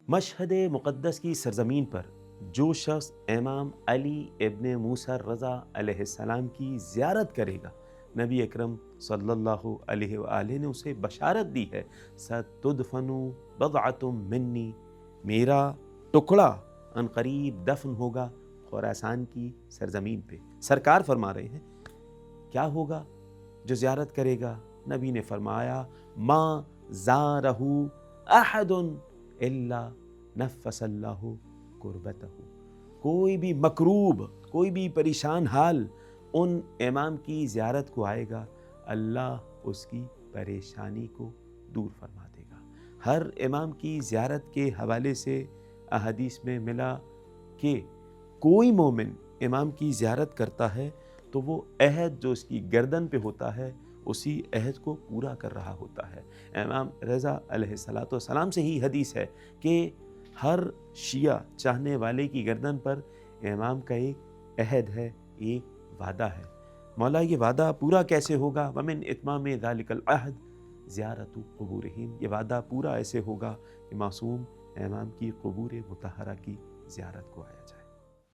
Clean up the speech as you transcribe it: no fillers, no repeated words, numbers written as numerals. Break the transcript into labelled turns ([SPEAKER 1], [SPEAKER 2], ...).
[SPEAKER 1] مشہد مقدس کی سرزمین پر جو شخص امام علی ابن موسیٰ رضا علیہ السلام کی زیارت کرے گا، نبی اکرم صلی اللہ علیہ وآلہ نے اسے بشارت دی ہے، ستدفن بضعۃ منی، میرا ٹکڑا عنقریب دفن ہوگا خراسان کی سرزمین پہ۔ سرکار فرما رہے ہیں کیا ہوگا جو زیارت کرے گا؟ نبی نے فرمایا ما زارہ احد الا نفس اللہ کربتہ، کوئی بھی مکروب، کوئی بھی پریشان حال ان امام کی زیارت کو آئے گا، اللہ اس کی پریشانی کو دور فرما دے گا۔ ہر امام کی زیارت کے حوالے سے احادیث میں ملا کہ کوئی مومن امام کی زیارت کرتا ہے تو وہ عہد جو اس کی گردن پہ ہوتا ہے اسی عہد کو پورا کر رہا ہوتا ہے۔ امام رضا علیہ السلام سے ہی حدیث ہے کہ ہر شیعہ چاہنے والے کی گردن پر امام کا ایک عہد ہے، ایک وعدہ ہے۔ مولا یہ وعدہ پورا کیسے ہوگا؟ ومن اتمام ذلک العہد زیارت قبورہم، یہ وعدہ پورا ایسے ہوگا کہ معصوم امام کی قبور مطہرہ کی زیارت کو آیا جائے۔